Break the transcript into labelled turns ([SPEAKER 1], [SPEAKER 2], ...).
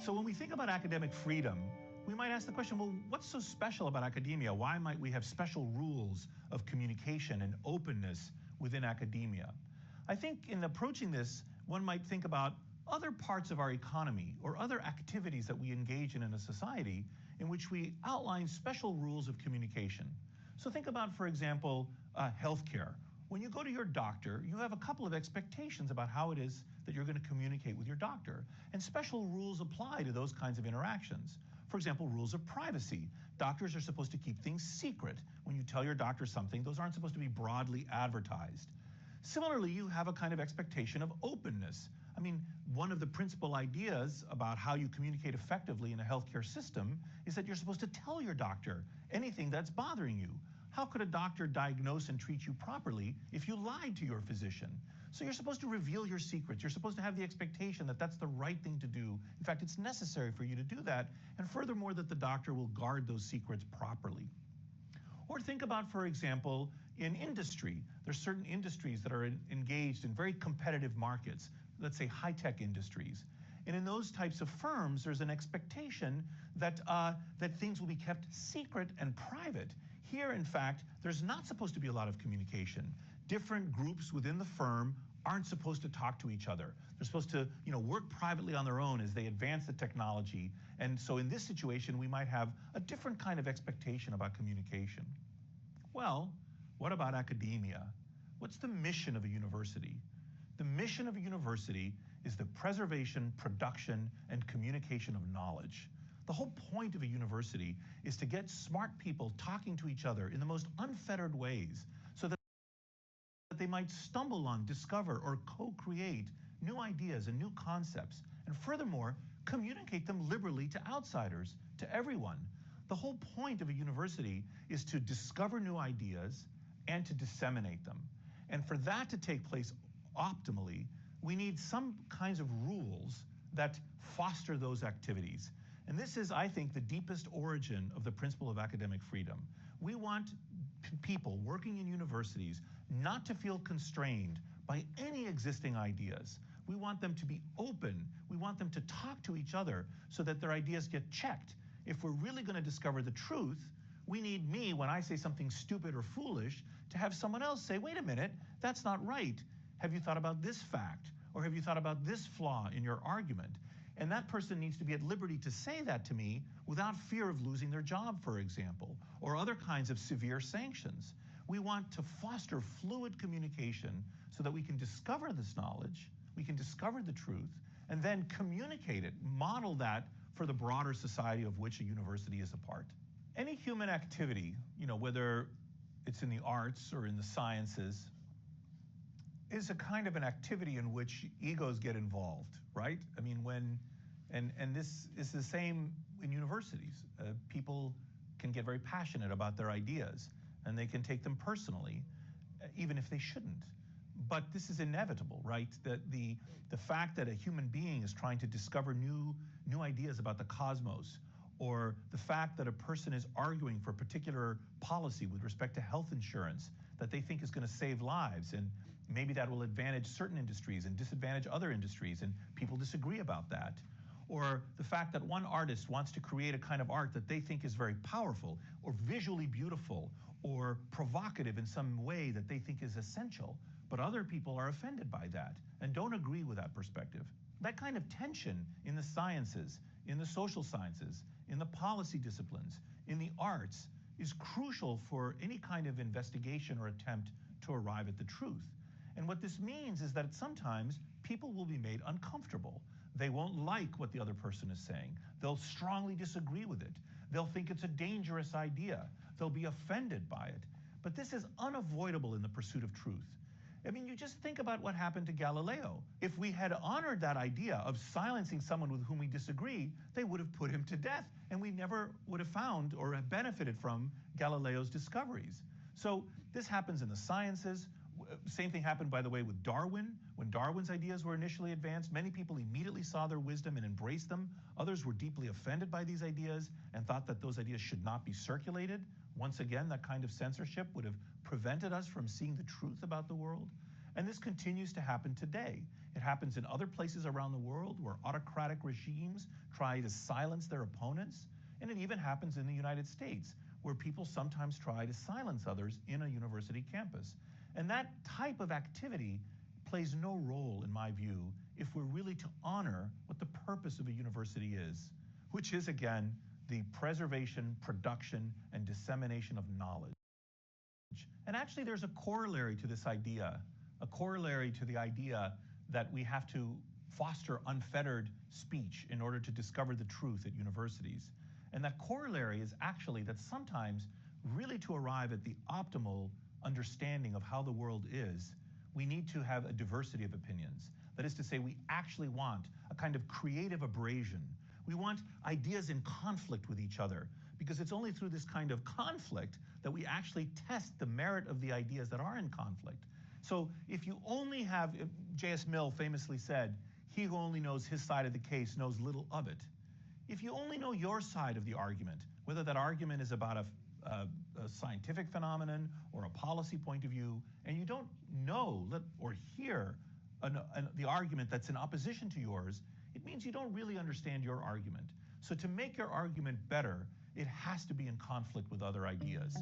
[SPEAKER 1] So when we think about academic freedom, we might ask the question, well, what's so special about academia? Why might we have special rules of communication and openness within academia? I think in approaching this, one might think about other parts of our economy or other activities that we engage in a society in which we outline special rules of communication. So think about, for example, healthcare. When you go to your doctor, you have a couple of expectations about how it is that you're going to communicate with your doctor. And special rules apply to those kinds of interactions. For example, rules of privacy. Doctors are supposed to keep things secret. When you tell your doctor something, those aren't supposed to be broadly advertised. Similarly, you have a kind of expectation of openness. I mean, one of the principal ideas about how you communicate effectively in a healthcare system is that you're supposed to tell your doctor anything that's bothering you. How could a doctor diagnose and treat you properly if you lied to your physician? So you're supposed to reveal your secrets. You're supposed to have the expectation that that's the right thing to do. In fact, it's necessary for you to do that. And furthermore, that the doctor will guard those secrets properly. Or think about, for example, in industry. There's certain industries that are engaged in very competitive markets, let's say high-tech industries. And in those types of firms, there's an expectation that, that things will be kept secret and private. Here, in fact, there's not supposed to be a lot of communication. Different groups within the firm aren't supposed to talk to each other. They're supposed to, work privately on their own as they advance the technology. And so in this situation, we might have a different kind of expectation about communication. Well, what about academia? What's the mission of a university? The mission of a university is the preservation, production, and communication of knowledge. The whole point of a university is to get smart people talking to each other in the most unfettered ways so that they might stumble on, discover, or co-create new ideas and new concepts, and furthermore, communicate them liberally to outsiders, to everyone. The whole point of a university is to discover new ideas and to disseminate them. And for that to take place optimally, we need some kinds of rules that foster those activities. And this is, I think, the deepest origin of the principle of academic freedom. We want people working in universities not to feel constrained by any existing ideas. We want them to be open. We want them to talk to each other so that their ideas get checked. If we're really going to discover the truth, we need me, when I say something stupid or foolish, to have someone else say, wait a minute, that's not right. Have you thought about this fact? Or have you thought about this flaw in your argument? And that person needs to be at liberty to say that to me without fear of losing their job, for example, or other kinds of severe sanctions. We want to foster fluid communication so that we can discover this knowledge, we can discover the truth, and then communicate it, model that for the broader society of which a university is a part. Any human activity, whether it's in the arts or in the sciences, is a kind of an activity in which egos get involved, right? I mean, and this is the same in universities. People can get very passionate about their ideas, and they can take them personally, even if they shouldn't. But this is inevitable, right? That the fact that a human being is trying to discover new ideas about the cosmos, or the fact that a person is arguing for a particular policy with respect to health insurance that they think is going to save lives, and maybe that will advantage certain industries and disadvantage other industries, and people disagree about that. Or the fact that one artist wants to create a kind of art that they think is very powerful, or visually beautiful, or provocative in some way that they think is essential, but other people are offended by that and don't agree with that perspective. That kind of tension in the sciences, in the social sciences, in the policy disciplines, in the arts, is crucial for any kind of investigation or attempt to arrive at the truth. And what this means is that sometimes people will be made uncomfortable. They won't like what the other person is saying. They'll strongly disagree with it. They'll think it's a dangerous idea. They'll be offended by it. But this is unavoidable in the pursuit of truth. I mean, you just think about what happened to Galileo. If we had honored that idea of silencing someone with whom we disagree, they would have put him to death, and we never would have found or have benefited from Galileo's discoveries. So this happens in the sciences. Same thing happened, by the way, with Darwin. When Darwin's ideas were initially advanced, many people immediately saw their wisdom and embraced them. Others were deeply offended by these ideas and thought that those ideas should not be circulated. Once again, that kind of censorship would have prevented us from seeing the truth about the world. And this continues to happen today. It happens in other places around the world where autocratic regimes try to silence their opponents. And it even happens in the United States, where people sometimes try to silence others in a university campus. And that type of activity plays no role, in my view, if we're really to honor what the purpose of a university is, which is, again, the preservation, production, and dissemination of knowledge. And actually, there's a corollary to this idea, a corollary to the idea that we have to foster unfettered speech in order to discover the truth at universities. And that corollary is actually that sometimes, really to arrive at the optimal understanding of how the world is, we need to have a diversity of opinions. That is to say, we actually want a kind of creative abrasion. We want ideas in conflict with each other, because it's only through this kind of conflict that we actually test the merit of the ideas that are in conflict. So if you only have, J.S. Mill famously said, "He who only knows his side of the case knows little of it." If you only know your side of the argument, whether that argument is about a scientific phenomenon or a policy point of view, and you don't know or hear the argument that's in opposition to yours, it means you don't really understand your argument. So to make your argument better, it has to be in conflict with other ideas.